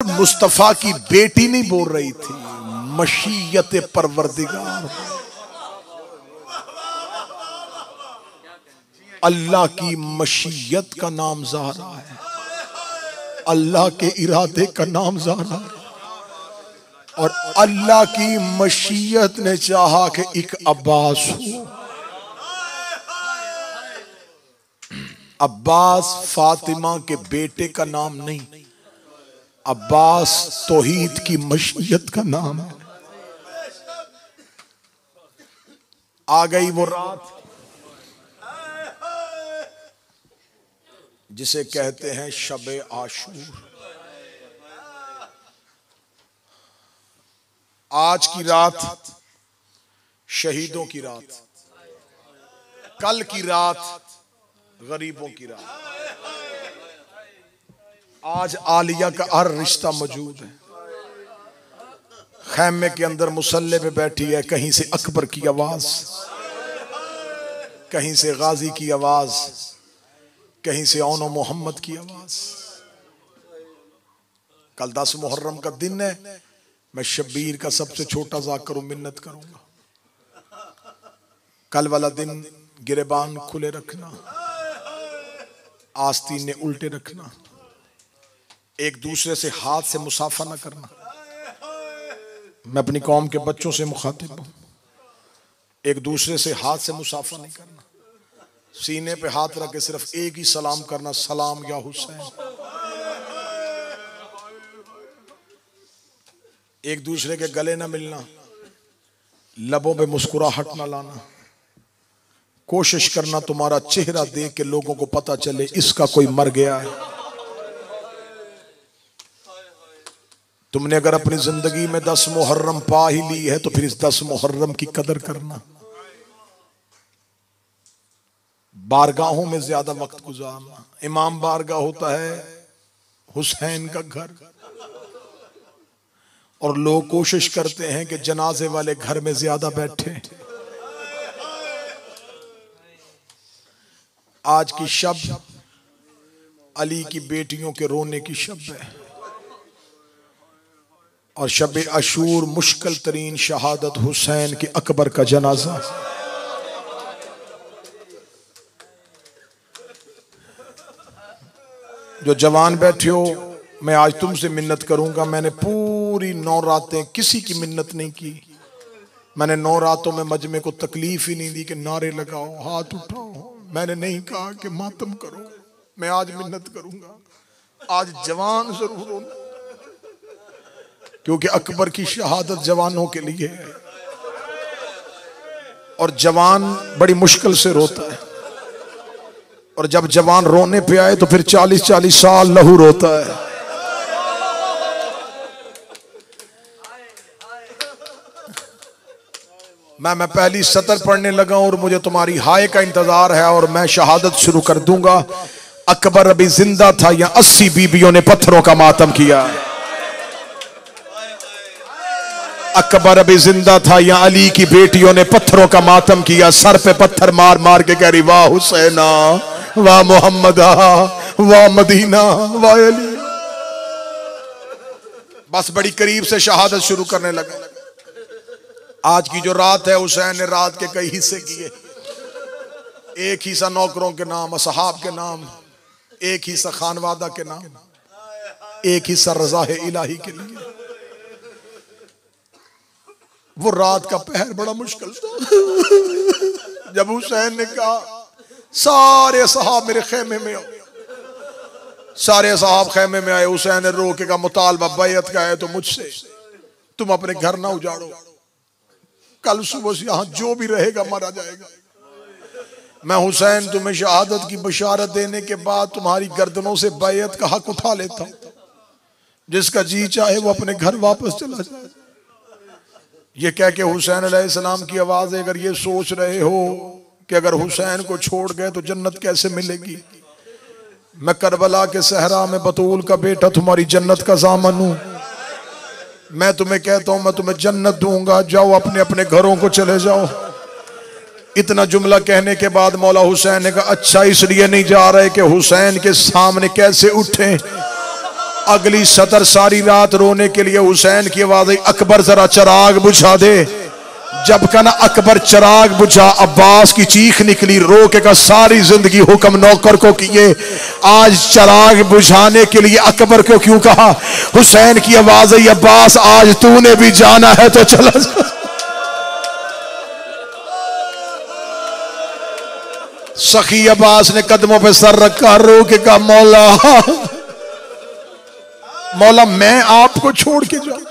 मुस्तफा की बेटी नहीं बोल रही थी, मशीयत परवरदिगार, अल्लाह की मशीयत का नाम ज़हरा है, अल्लाह के इरादे का नाम ज़हरा है। और अल्लाह की मशीयत ने चाहा कि एक अब्बास हो। अब्बास फातिमा के बेटे का नाम नहीं, अब्बास तौहीद की मशीयत का नाम है। आ गई वो रात जिसे कहते हैं शबे आशूर। आज की रात शहीदों की रात, कल की रात गरीबों की रात। आज आलिया का हर रिश्ता मौजूद है। खैमे के अंदर मुसल्ले पे बैठी है, कहीं से अकबर की आवाज, कहीं से गाजी की आवाज, कहीं से औनो मोहम्मद की आवाज। कल 10 मुहर्रम का दिन है। मैं शब्बीर का सबसे छोटा जाकर मिन्नत करूंगा, कल वाला दिन गिरेबान खुले रखना, आस्तीन उल्टे रखना, एक दूसरे से हाथ से मुसाफा न करना। मैं अपनी कौम के बच्चों से मुखातिब हूं, एक दूसरे से हाथ से मुसाफा नहीं करना। सीने पे हाथ रख के सिर्फ एक ही सलाम करना, सलाम या हुसैन। एक दूसरे के गले न मिलना, लबों पे मुस्कुराहट न लाना। कोशिश करना तुम्हारा चेहरा देख के लोगों को पता चले इसका कोई मर गया है। तुमने अगर अपनी जिंदगी में 10 मुहर्रम पा ही ली है तो फिर इस 10 मुहर्रम की कदर करना। बारगाहों में ज्यादा वक्त गुजारना। इमाम बारगाह होता है हुसैन का घर, और लोग कोशिश करते हैं कि जनाजे वाले घर में ज्यादा बैठे। आज की शब अली की बेटियों के रोने की शब है, और शब अशूर मुश्किल तरीन शहादत हुसैन के अकबर का जनाजा। जो जवान बैठे हो, मैं आज तुमसे मिन्नत करूंगा। मैंने पूरी 9 रातें किसी की मिन्नत नहीं की। मैंने 9 रातों में मजमे को तकलीफ ही नहीं दी कि नारे लगाओ, हाथ उठाओ। मैंने नहीं कहा कि मातम करो। मैं आज मिन्नत करूंगा। आज जवान जरूर हो, क्योंकि अकबर की शहादत जवानों के लिए है, और जवान बड़ी मुश्किल से रोता है। और जब जवान रोने पे आए तो फिर 40-40 साल लहू रोता है। मैं पहली सतर पढ़ने लगा और मुझे तुम्हारी हाय का इंतजार है, और मैं शहादत शुरू कर दूंगा। अकबर अभी जिंदा था या 80 बीबियों ने पत्थरों का मातम किया। अकबर अभी जिंदा था या अली की बेटियों ने पत्थरों का मातम किया। सर पे पत्थर मार मार के कह रही, वाह हुसैना, वाह मोहम्मदा, वाह मदीना, वाह अली। बस बड़ी करीब से शहादत शुरू करने लगा। आज की जो रात है, हुसैन ने रात के कई हिस्से किए। एक हिस्सा नौकरों के नाम, असहाब के नाम, एक हिस्सा खानवादा के नाम, एक हिस्सा रज़ाए इलाही के लिए। वो रात का पहर बड़ा मुश्किल था। जब हुसैन ने कहा सारे असहाब मेरे खेमे में आओ, सारे असहाब खेमे में आए। हुसैन ने रोके का मुतालबा बैयत का है तो मुझसे, तुम अपने घर ना उजाड़ो। कल सुबह से यहां जो भी रहेगा मारा जाएगा। मैं हुसैन तुम्हें शहादत की बशारत देने के बाद तुम्हारी गर्दनों से बैयत का हक उठा लेता हूं। जिसका जी चाहे वो अपने घर वापस चला जाए। ये कह के हुसैन अलैहिस्सलाम की आवाज है, अगर ये सोच रहे हो कि अगर हुसैन को छोड़ गए तो जन्नत कैसे मिलेगी, मैं करबला के सहरा में बतूल का बेटा तुम्हारी जन्नत का ज़ामन हूं। मैं तुम्हें कहता हूं मैं तुम्हें जन्नत दूंगा, जाओ अपने अपने घरों को चले जाओ। इतना जुमला कहने के बाद मौला हुसैन ने कहा, अच्छा इसलिए नहीं जा रहे कि हुसैन के सामने कैसे उठे। अगली सतर सारी रात रोने के लिए हुसैन की आवाज आई, अकबर जरा चिराग बुझा दे। जब कना अकबर चिराग बुझा, अब्बास की चीख निकली, रो के का सारी जिंदगी हुक्म नौकर को किए, आज चिराग बुझाने के लिए अकबर को क्यों कहा। हुसैन की आवाज आई, अब्बास आज तूने भी जाना है तो चला जा। सखी अब्बास ने कदमों पे सर रखा, रो के कहा, मौला मौला मैं आपको छोड़ के जाऊं।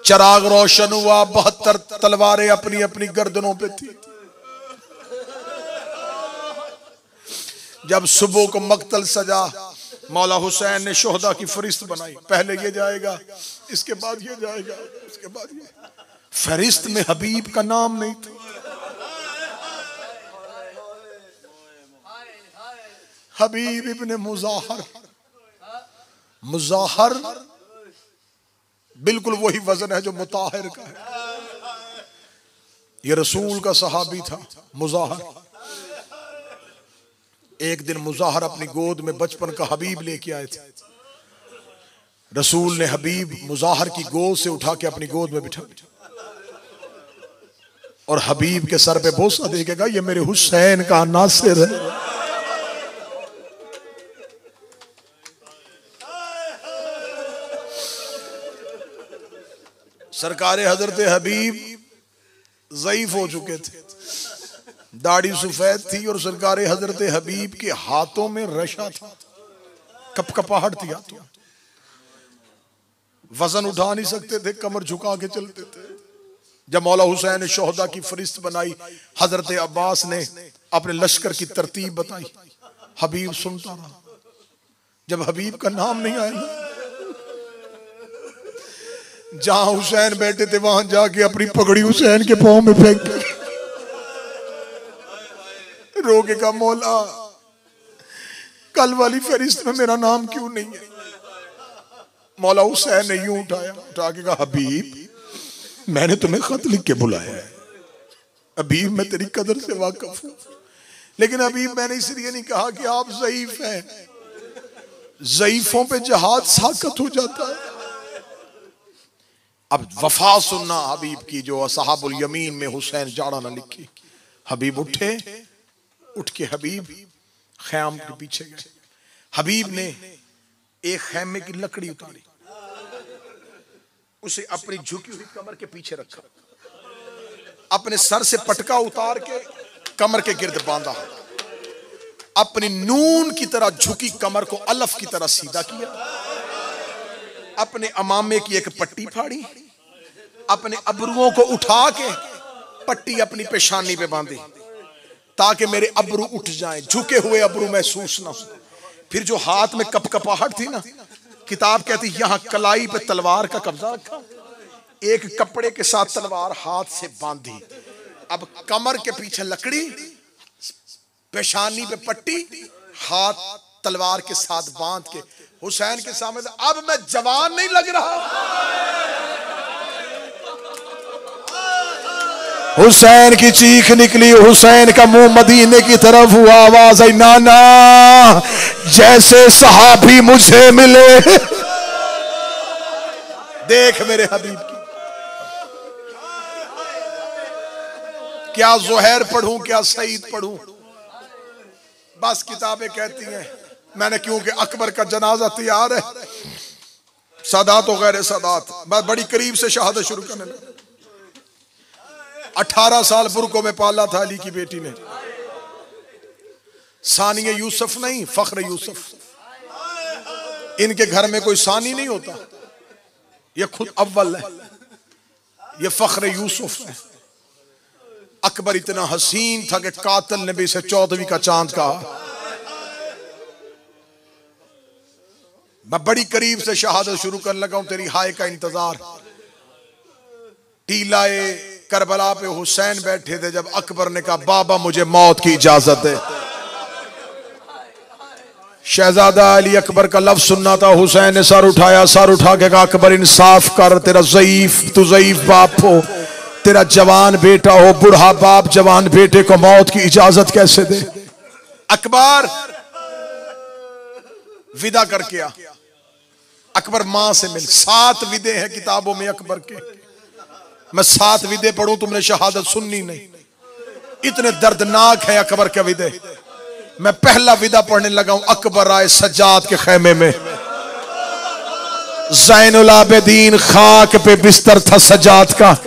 चिराग रोशन हुआ, 72 तलवारें अपनी अपनी गर्दनों पे थी। जब सुबह को मक्तल सजा, मौला हुसैन ने शोहदा की फरिश्त बनाई, पहले ये जाएगा, इसके बाद ये जाएगा, इसके बाद ये। फरिश्त में हबीब का नाम नहीं था। हबीब इब्ने मुज़ाहर, मुज़ाहर बिल्कुल वही वजन है जो मुताहिर का है। ये रसूल का सहाबी था मुज़ाहर। एक दिन मुज़ाहर अपनी गोद में बचपन का हबीब लेके आए थे। रसूल ने हबीब मुज़ाहर की गोद से उठा के अपनी गोद में बिठा और हबीब के सर पे बोसा देगा, ये मेरे हुसैन का नासिर है। सरकार हजरत हबीब ज़ईफ हो चुके थे, दाढ़ी सफेद थी और सरकार हजरत हबीब के हाथों में रशा था, कपकपाहट थी हाथों, वजन उठा नहीं सकते थे, कमर झुका के चलते थे। जब मौला हुसैन ने शोहदा की फरिश्त बनाई, हजरत अब्बास ने अपने लश्कर की तरतीब बताई, हबीब सुनता रहा। जब हबीब का नाम नहीं आया, जहां हुसैन बैठे थे वहां जाके अपनी पगड़ी हुसैन के पांव में फेंक रो के कहा, मौला कल वाली फरिश्त में मेरा नाम क्यों नहीं है। मौला हुसैन ने यूं उठा के कहा, हबीब मैंने तुम्हें खत लिख के बुलाया है, हबीब मैं तेरी कदर से वाकिफ हूं, लेकिन हबीब मैंने इसलिए नहीं कहा कि आप ज़ईफ हैं, ज़ईफों पे जहाद साकत हो जाता है। अब वफा सुनना हबीब की, जो असहाबुल यमीन में हुसैन जाड़ा ना लिखी। हबीब उठे, उठ के हबीब खयाम के पीछे गए। हबीब ने एक खैमे की लकड़ी उतारी, उसे अपनी झुकी हुई कमर के पीछे रखा, अपने सर से पटका उतार के कमर के गिर्द बांधा, अपनी नून की तरह झुकी कमर को अलफ की तरह सीधा किया, अपने अमामे की एक पट्टी फाड़ी, अपने अबरुओं को उठा के पट्टी अपनी पेशानी पे बांधी ताकि मेरे अबरू उठ जाएं, झुके हुए अबरू महसूस ना हो। फिर जो हाथ में कपकपाहट थी ना, किताब कहती यहां कलाई पे तलवार का कब्जा रखा, एक कपड़े के साथ तलवार हाथ से बांधी, अब कमर के पीछे लकड़ी, पेशानी पे पट्टी, हाथ तलवार के साथ बांध के हुसैन के सामने, अब मैं जवान नहीं लग रहा। हुसैन की चीख निकली, हुसैन का मुंह मदीने की तरफ हुआ, आवाज आई, नाना जैसे सहाबी मुझे मिले। देख मेरे हबीब की, क्या ज़ुहैर पढ़ूं, क्या सईद पढ़ूं, बस किताबें कहती हैं। मैंने क्योंकि अकबर का जनाजा तैयार है, सादात और गैर सादात, बस बड़ी करीब से शहादत शुरू करने लगा। 18 साल बुरकों में पाला था अली की बेटी ने, सानिया यूसुफ नहीं, फख्र यूसुफ। इनके घर में कोई सानी नहीं होता, ये खुद अव्वल है, ये फख्र यूसुफ है। अकबर इतना हसीन था कि कातिल ने भी इसे 14वीं का चांद कहा। मैं बड़ी करीब से शहादत शुरू करने लगा हूं, तेरी हाय का इंतजार। टीलाए करबला पे हुसैन बैठे थे, जब अकबर ने कहा बाबा मुझे मौत की इजाजत है। शहजादा अली अकबर का लफ्ज सुनना था, हुसैन ने सर उठाया, सर उठा के कहा अकबर इंसाफ कर, तेरा ज़ईफ, तू ज़ईफ बाप हो, तेरा जवान बेटा हो, बूढ़ा बाप जवान बेटे को मौत की इजाजत कैसे दे। अकबर विदा करके आ। अकबर मां से मिल। 7 विदे हैं किताबों में अकबर के। मैं 7 विदे पढ़ूं, तुमने शहादत सुननी नहीं। इतने दर्दनाक है अकबर के विदे। मैं पहला विदा पढ़ने लगा हूं। अकबर आए सज्जाद के खेमे में, ज़ैनुल आबिदीन खाक पे बिस्तर था सज्जाद का।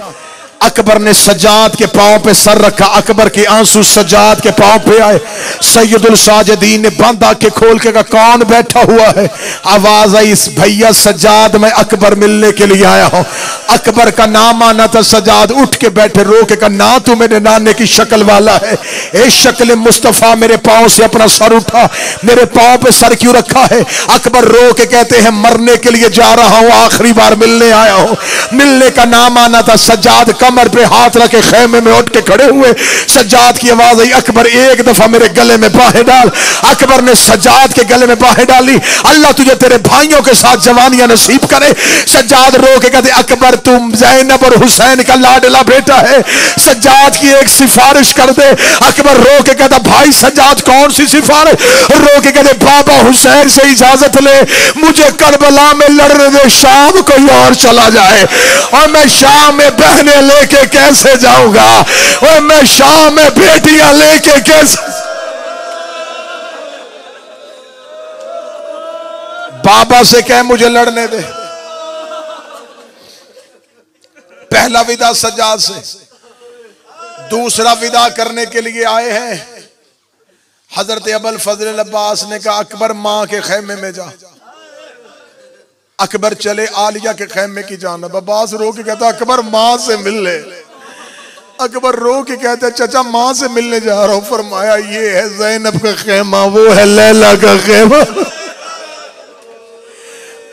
अकबर ने सज्जाद के पांव पे सर रखा। अकबर के आंसू सज्जाद के पांव पे आए। सैयदुल साजिदीन ने बंद आंखें खोल के कहा कौन बैठा हुआ है? आवाज आई भैया सज्जाद, मैं अकबर मिलने के लिए आया हूं। अकबर का नाम आना था। सज्जाद उठ के बैठे, रो के कहा ना तू मेरे नाने की शक्ल वाला है। ए शक्ल मुस्तफा, मेरे पांव से अपना सर उठा। मेरे पांव पे सर क्यों रखा है? अकबर रो के कहते हैं मरने के लिए जा रहा हूं, आखिरी बार मिलने आया हूं। मिलने का नाम आना था। सज्जाद कमर पे हाथ रखे खेमे में उठ के खड़े हुए। सज्जाद की आवाज आई अकबर एक दफा मेरे गले में बाहें डाल। अकबर ने सज्जाद के गले में बाहें डाली। अल्लाह तुझे तेरे भाइयों के साथ जवानियां नसीब करे। सज्जाद रो के कहते अकबर तुम ज़ैनब और हुसैन का लाडला बेटा है, सज्जाद की एक सिफारिश कर दे। अकबर रो के कहता भाई सज्जाद कौन सी सिफारिश? रो के कहते बाबा हुसैन से इजाजत ले, मुझे करबला में लड़ने दे, शाम कोई और चला जाए। और मैं शाम में बहने लेके कैसे जाऊंगा? और मैं शाम में बेटियां लेके कैसे? बाबा से कह मुझे लड़ने दे। पहला विदा सज्जाद से। दूसरा विदा करने के लिए आए हैं। हजरत अबुल फजल अब्बास ने कहा अकबर मां के खेमे में जा। अकबर चले आलिया के खेमे की जानब। अब्बास रो के कहता अकबर मां से मिल ले। अकबर रो के कहते चाचा मां से मिलने जा रहा हूं। फरमाया ये है ज़ैनब का खेमा, वो है लैला का खेमा।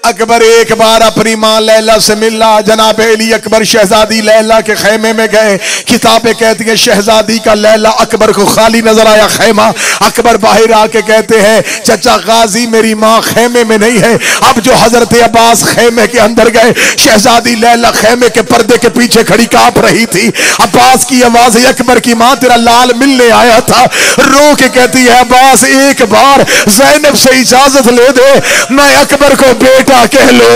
अकबर एक बार अपनी मां लैला से मिला। जनाब अली अकबर शहजादी लैला के खेमे में गए। किताबें कहती हैं शहजादी का लैला अकबर को खाली नजर आया खेमा। अकबर बाहर आके कहते हैं चचा गाजी मेरी मां खेमे में नहीं है। अब जो हजरत अब्बास खेमे के अंदर गए, शहजादी लैला खेमे के पर्दे के पीछे खड़ी कांप रही थी। अब्बास की आवाज है अकबर की मां तेरा लाल मिलने आया था। रो के कहती है अब्बास एक बार ज़ैनब से इजाजत ले दे, मैं अकबर को बेटा कह लो,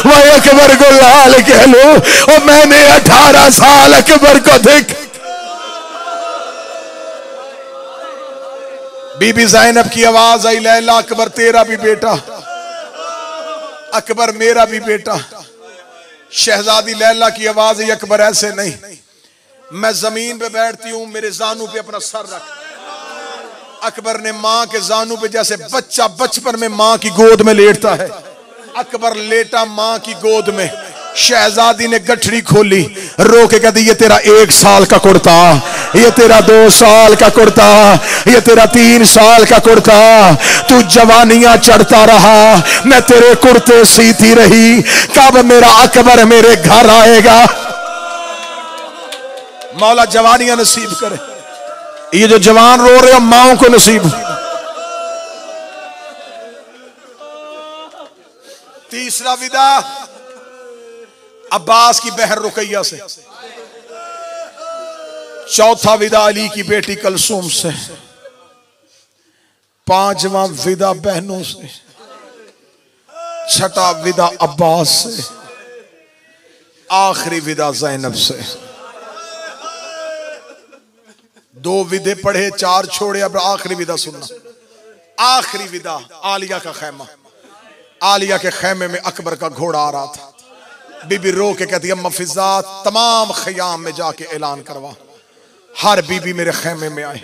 वह अकबर को लाल कह लो। और मैंने 18 साल अकबर को देख। बीबी ज़ैनब की आवाज आई लैला अकबर तेरा भी बेटा, अकबर मेरा भी बेटा। शहजादी लैला की आवाज आई अकबर ऐसे नहीं, मैं जमीन पे बैठती हूं, मेरे जानू पे अपना सर रख। अकबर ने मां के जानू पे जैसे बच्चा बचपन में मां की गोद में लेटता है, अकबर लेटा मां की गोद में। शहजादी ने गठरी खोली, रो के कहती ये तेरा 1 साल का कुर्ता, ये तेरा 2 साल का कुर्ता, ये तेरा 3 साल का कुर्ता। तू जवानियां चढ़ता रहा, मैं तेरे कुर्ते सीती रही। कब मेरा अकबर मेरे घर आएगा? मौला जवानियां नसीब करे। ये जो जवान रो रहे हो माओ को नसीब। तीसरा विदा अब्बास की बहन रुकैया से। चौथा विदा अली की बेटी कलसूम से। पांचवां विदा बहनों से। छठा विदा अब्बास से। आखिरी विदा ज़ैनब से। 2 विदे पढ़े, 4 छोड़े, अब आखिरी विदा सुनना। आखिरी विदा आलिया का खेमा। आलिया के खेमे में अकबर का घोड़ा आ रहा था। बीबी रो के कहती अम्मा फिजा तमाम खयाम में जाके ऐलान करवा, हर बीबी मेरे खेमे में आए,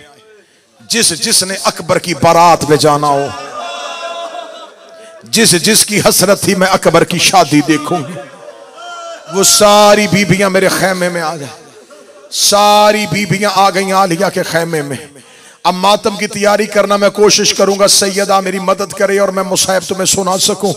जिसने अकबर की बारात में जाना हो, जिसकी हसरत थी मैं अकबर की शादी देखूंगी, वो सारी बीबियां मेरे खेमे में आ जाए। सारी बीबियां आ गई आलिया के खेमे में। अब मातम की तैयारी करना मैं कोशिश करूंगा, सैयदा मेरी मदद करे और मैं मुसाहिब तुम्हें सुना सकूं।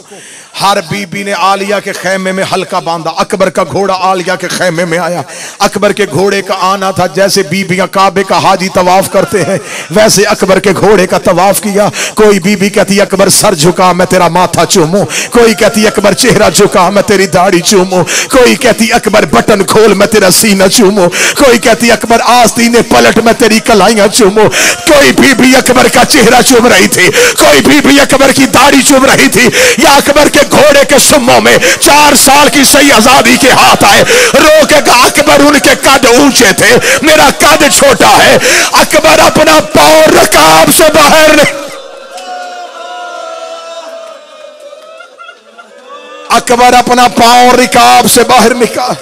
हर बीबी ने आलिया के खेमे में हल्का बांधा। अकबर का घोड़ा आलिया के खेमे में आया। अकबर के घोड़े का आना था, जैसे बीबियां काबे का हाजी तवाफ करते हैं वैसे अकबर के घोड़े का तवाफ किया। कोई बीबी कहती अकबर सर झुका मैं तेरा माथा चूमूं, कोई कहती अकबर चेहरा झुका मैं तेरी दाढ़ी चूमूं, कोई कहती अकबर बटन खोल मैं तेरा सीना चूमूं, कोई कहती अकबर आस्तीने पलट मैं तेरी कलाइयां चूमूं। कोई बीबी अकबर का चेहरा चूम रही थी, कोई बीबी अकबर की दाढ़ी चूम रही थी, या अकबर के घोड़े के सुम्मों में 4 साल की सही आजादी के हाथ आए। रो के कहा अकबर उनके कद ऊंचे थे, मेरा कद छोटा है। अकबर अपना पांव रकाब से बाहर अकबर अपना पांव रिकाब से बाहर निकाल।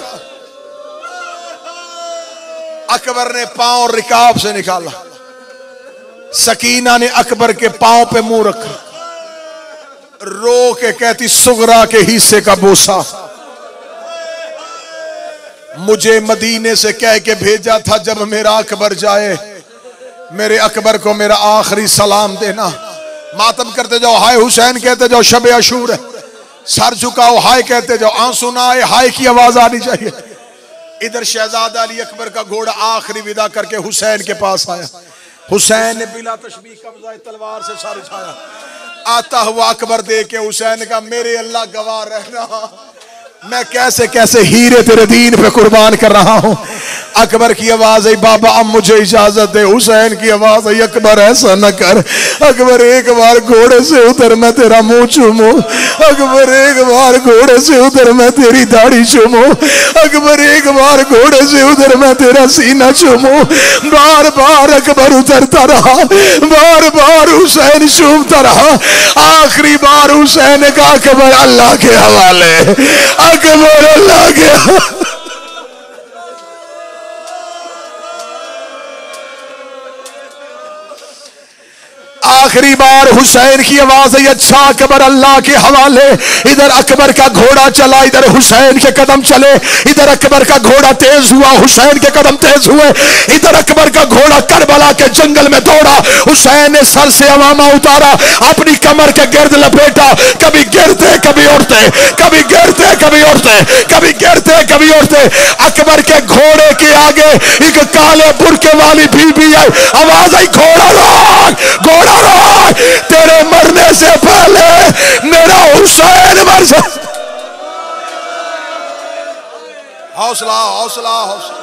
अकबर ने पांव रिकाब से निकाला। सकीना ने अकबर के पांव पे मुंह रखा, रो के कहती सुगरा के हिस्से का बोसा मुझे मदीने से कह के भेजा था, जब मेरा अकबर जाए मेरे अकबर को मेरा आखिरी सलाम देना। मातम करते जाओ, हाय हुसैन कहते जाओ, शब अशूर है, सर झुकाओ, हाय कहते जाओ, आंसू ना आए, हाय की आवाज आनी चाहिए। इधर शहजादा अली अकबर का घोड़ा आखिरी विदा करके हुसैन के पास आया। हुसैन ने बिला तशबीह कब्जा तलवार से सर उठाया। आता हुआ अकबर देख के हुसैन का, मेरे अल्लाह गवाह रहना, मैं कैसे कैसे हीरे तेरे दीन पे कुर्बान कर रहा हूं। अकबर की आवाज आई, बाबा अब मुझे इजाजत दे। हुसैन की आवाज आई, अकबर ऐसा न कर, अकबर एक बार घोड़े से उतर मैं तेरा मुंह चूमू, अकबर एक बार घोड़े से उतर मैं तेरी दाढ़ी चूमू, अकबर एक बार घोड़े से उतर मैं तेरा सीना चूमू। बार बार अकबर उतरता रहा, बार बार हुसैन चूमता रहा। आखिरी बार हुसैन का अकबर अल्लाह के हवाले, अकबर अल्लाह के। आखिरी बार हुसैन की आवाज आई, अच्छा अकबर अल्लाह के हवाले। इधर अकबर का घोड़ा चला, इधर हुसैन के कदम चले। इधर अकबर का घोड़ा तेज हुआ, हुसैन के कदम तेज हुए। इधर अकबर का घोड़ा करबला के जंगल में दौड़ा। हुसैन ने सर से अमामा उतारा, अपनी कमर के गिर्द लपेटा, कभी गिरते कभी उड़ते, कभी गिरते कभी उड़ते, कभी गिरते कभी उड़ते। अकबर के घोड़े के आगे एक काले बुरके वाली बीबी आई, आवाज आई, घोड़ा रोक, घोड़ा रोक, तेरे मरने से पहले मेरा हुसैन मर जाए। हौसला हौसला हौसला,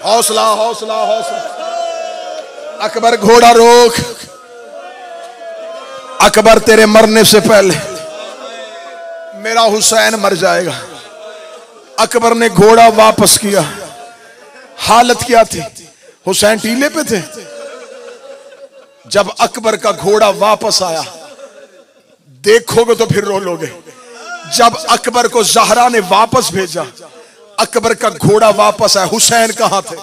हौसला हौसला हौसला। अकबर घोड़ा रोक, अकबर तेरे मरने से पहले मेरा हुसैन मर जाएगा। अकबर ने घोड़ा वापस किया। हालत क्या थी, हुसैन टीले पे थे। जब अकबर का घोड़ा वापस आया, देखोगे तो फिर रो लोगे। जब अकबर को ज़हरा ने वापस भेजा, अकबर का घोड़ा वापस आया, हुसैन कहां थे?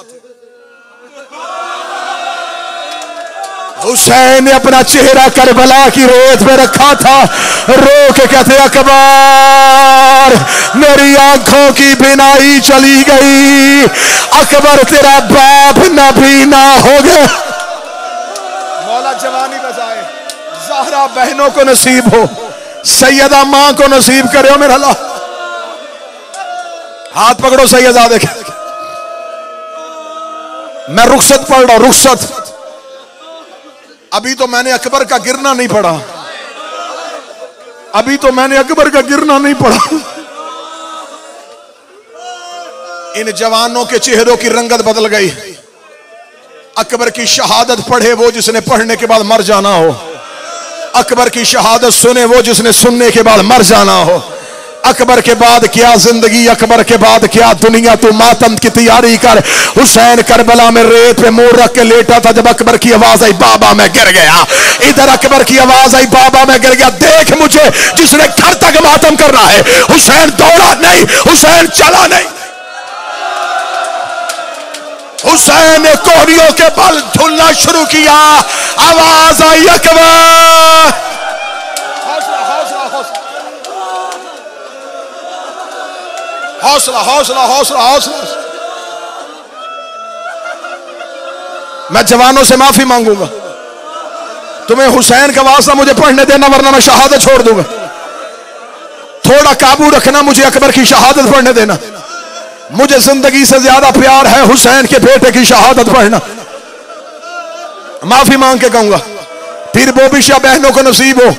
हुसैन ने अपना चेहरा करबला की रेत पे रखा था। रो के कहते, अकबर मेरी आंखों की बिनाई चली गई, अकबर तेरा बाप नबी ना हो गया। मौला जवानी बजाए, ज़हरा बहनों को नसीब हो, सैयदा मां को नसीब करे मेरा अल्लाह। हाथ पकड़ो सैयदा, देखे मैं रुखसत पढ़ रहा हूं, रुखसत। अभी तो मैंने अकबर का गिरना नहीं पढ़ा, अभी तो मैंने अकबर का गिरना नहीं पढ़ा। इन जवानों के चेहरों की रंगत बदल गई। अकबर की शहादत पढ़े वो जिसने पढ़ने के बाद मर जाना हो, अकबर की शहादत सुने वो जिसने सुनने के बाद मर जाना हो। अकबर के बाद क्या जिंदगी, अकबर के बाद क्या दुनिया, तू मातम की तैयारी कर। हुसैन करबला में रेत पे मुंह रख के लेटा था। जब अकबर की आवाज आई, बाबा मैं गिर गया। इधर अकबर की आवाज आई, बाबा मैं गिर गया, देख मुझे जिसने घर तक मातम करना है। हुसैन दौड़ा नहीं, हुसैन चला नहीं। हुसैन ने कोहनियों के बल झूलना शुरू किया। आवाज आई, अकबर। हौसला हौसला हौसला हौसला। मैं जवानों से माफी मांगूंगा, तुम्हें हुसैन का वास्ता मुझे पढ़ने देना, वरना मैं शहादत छोड़ दूंगा। थोड़ा काबू रखना, मुझे अकबर की शहादत पढ़ने देना। मुझे जिंदगी से ज्यादा प्यार है हुसैन के बेटे की शहादत पढ़ना। माफी मांग के कहूंगा, फिर बोबिशा बहनों को नसीब हो।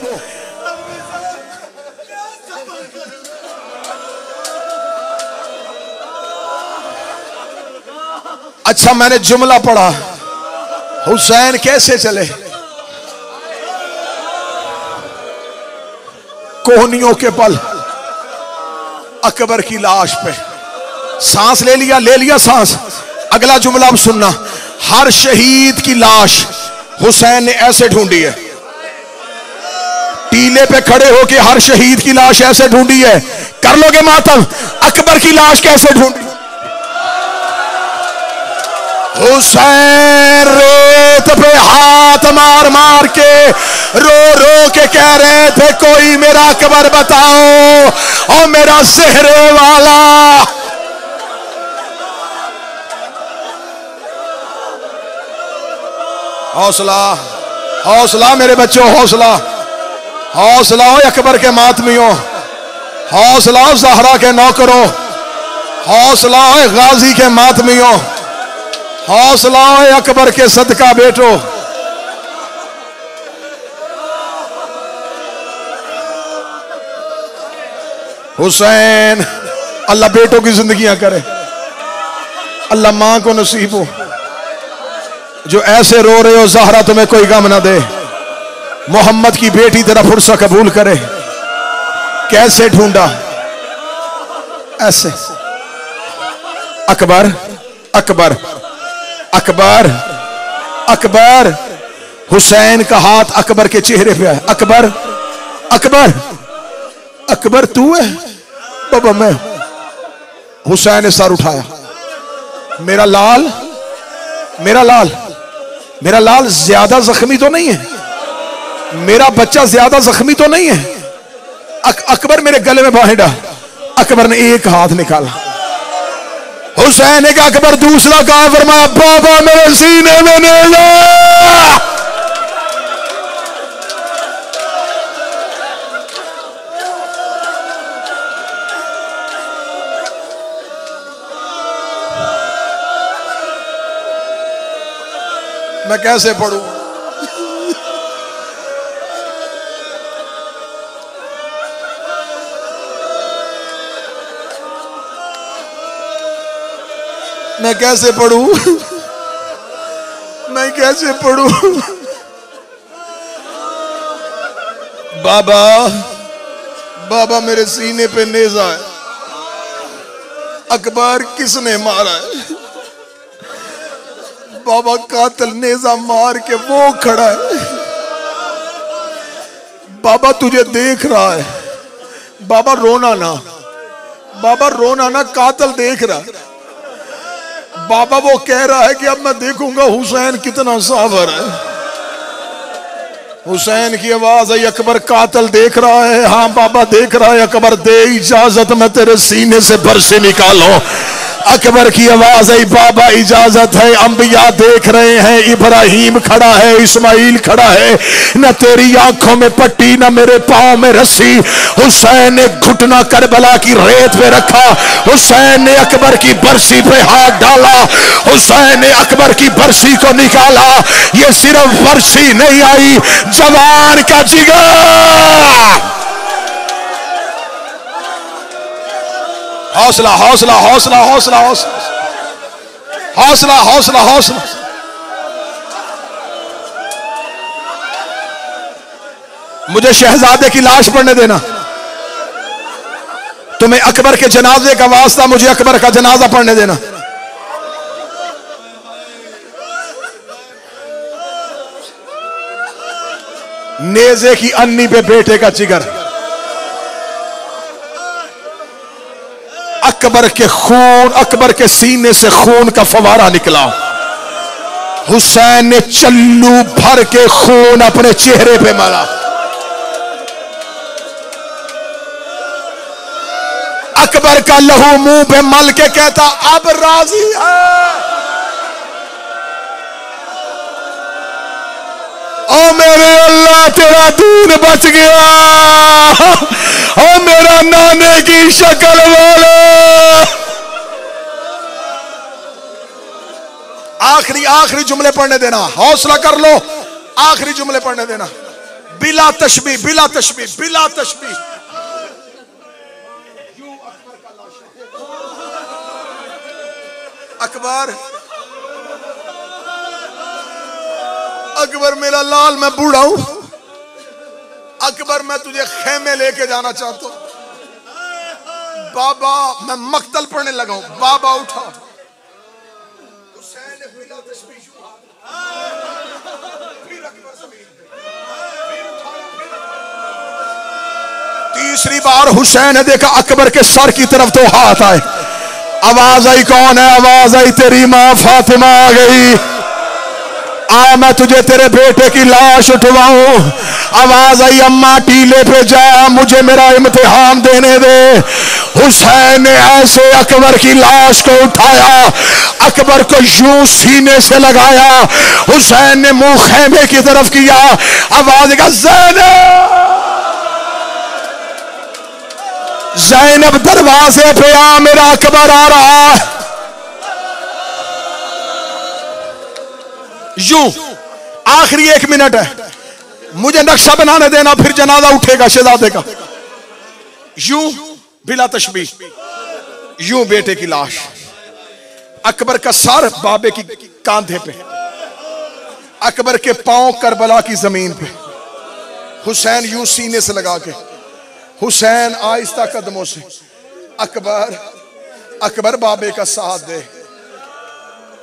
अच्छा मैंने जुमला पढ़ा, हुसैन कैसे चले? कोहनियों के पल अकबर की लाश पे। सांस ले लिया सांस। अगला जुमला अब सुनना। हर शहीद की लाश हुसैन ने ऐसे ढूंढी है। टीले पे खड़े होके हर शहीद की लाश ऐसे ढूंढी है। कर लोगे मातम? अकबर की लाश कैसे ढूंढी? हुसैन रेत पे हाथ मार मार के रो रो के कह रहे थे कोई मेरा अकबर बताओ और मेरा सेहरे वाला। हौसला हौसला मेरे बच्चों, हौसला हौसला हो अकबर के मातमियों, हौसला हो ज़हरा के नौकरों, हौसला हो गाजी के मातमियों, हौसला हो अकबर के सदका बेटो। हुसैन अल्लाह बेटों की जिंदगियां करे, अल्लाह मां को नसीब हो। जो ऐसे रो रहे हो ज़हरा तुम्हें कोई गम ना दे। मोहम्मद की बेटी तेरा फुर्सा कबूल करे। कैसे ढूंढा? ऐसे। अकबर अकबर अकबर अकबर। हुसैन का हाथ अकबर के चेहरे पे है। अकबर अकबर अकबर तू है? बाबा मैं। हुसैन ने सर उठाया। मेरा लाल मेरा लाल मेरा लाल ज्यादा जख्मी तो नहीं है, मेरा बच्चा ज्यादा जख्मी तो नहीं है। अकबर मेरे गले में बाहें डाल। अकबर ने एक हाथ निकाला। हुसैन ने कहा अकबर दूसरा कहा, फरमाया बाबा मेरे सीने में नेज़ा। मैं कैसे पढ़ूं? मैं कैसे पढ़ूं? मैं कैसे पढ़ूं? बाबा बाबा मेरे सीने पे नेज़ा है। अकबर किसने मारा है? बाबा कातिल नेज़ा मार के वो खड़ा है। बाबा तुझे देख रहा है। बाबा रोना ना, बाबा रोना ना, कातिल देख रहा है। बाबा वो कह रहा है कि अब मैं देखूंगा हुसैन कितना साबर है। हुसैन की आवाज आई, अकबर कातिल देख रहा है? हाँ बाबा देख रहा है। अकबर दे इजाजत, मैं तेरे सीने से बरसे निकालूं। अकबर की आवाज आई, बाबा इजाजत है। अंबिया देख रहे हैं, इब्राहिम खड़ा है, इस्माइल खड़ा है। न तेरी आंखों में पट्टी न मेरे पांव में रस्सी। हुसैन ने घुटना करबला की रेत पे रखा। हुसैन ने अकबर की बरसी पे हाथ डाला। हुसैन ने अकबर की बरसी को निकाला। ये सिर्फ बरसी नहीं आई, जवान का जिगर। हौसला हौसला हौसला हौसला हौसला हौसला हौसला हौसला। मुझे शहजादे की लाश पढ़ने देना। तुम्हें अकबर के जनाजे का वास्ता, मुझे अकबर का जनाजा पढ़ने देना। नेज़े की अन्नी पे बेटे का जिगर। अकबर के खून, अकबर के सीने से खून का फवारा निकला। हुसैन ने चल्लू भर के खून अपने चेहरे पे मारा। अकबर का लहू मुंह पे मल के कहता अब राजी है। ओ मेरे अल्लाह तेरा दीन बच गया। ओ मेरा नाने की शक्ल वाले। आखिरी आखिरी जुमले पढ़ने देना। हौसला कर लो, आखिरी जुमले पढ़ने देना। बिला तशबी बिला तशबी बिला तशबी। अकबर अकबर मेरा लाल, मैं बूढ़ा हूं। अकबर मैं तुझे खेमे लेके जाना चाहता हूं। बाबा मैं मक्तल पढ़ने लगा हूं। बाबा उठा। तीसरी बार हुसैन ने देखा अकबर के सर की तरफ तो हाथ आए। आवाज आई, कौन है? आवाज आई, तेरी मां फातिमा आ गई। आ मैं तुझे तेरे बेटे की लाश उठवाऊं। आवाज आई, अम्मा टीले पे जा, मुझे मेरा इम्तिहान देने दे। हुसैन ने ऐसे अकबर की लाश को उठाया, अकबर को यूं सीने से लगाया। हुसैन ने मुंह खेमे की तरफ किया। आवाज का ज़ैनब, ज़ैनब दरवाजे पे आ, मेरा अकबर आ रहा है। यूं आखिरी 1 मिनट है, मुझे नक्शा बनाने देना, फिर जनाजा उठेगा शहजादे का। यूं बिला तशबीह, यूं बेटे की लाश, अकबर का सर बाबे की कांधे पे, अकबर के पांव करबला की जमीन पे, हुसैन यूं सीने से लगा के, हुसैन आहिस्ता कदमों से। अकबर अकबर बाबे का साथ दे।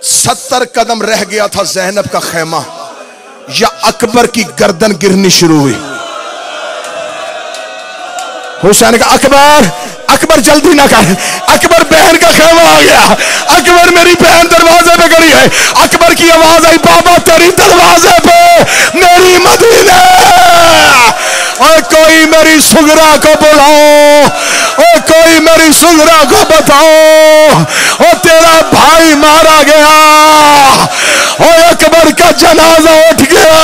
70 कदम रह गया था ज़ैनब का खेमा, या अकबर की गर्दन गिरनी शुरू हुई। हुसैन का अकबर, अकबर जल्दी ना कर, अकबर बहन का खेमा आ गया, अकबर मेरी बहन दरवाजे पे खड़ी है। अकबर की आवाज आई, बाबा तेरी दरवाजे पे मेरी मदीना। और कोई मेरी सुगरा को बुलाओ, और कोई मेरी सुगरा को बताओ, और तेरा भाई मारा गया, और अकबर का जनाजा उठ गया।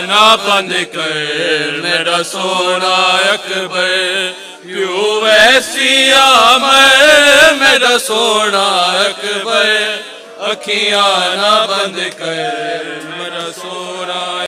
ना बंद कर मेरा सोना अकबर, क्यों वैसिया मेरा सोना अकबर, अखियां ना बंद कर।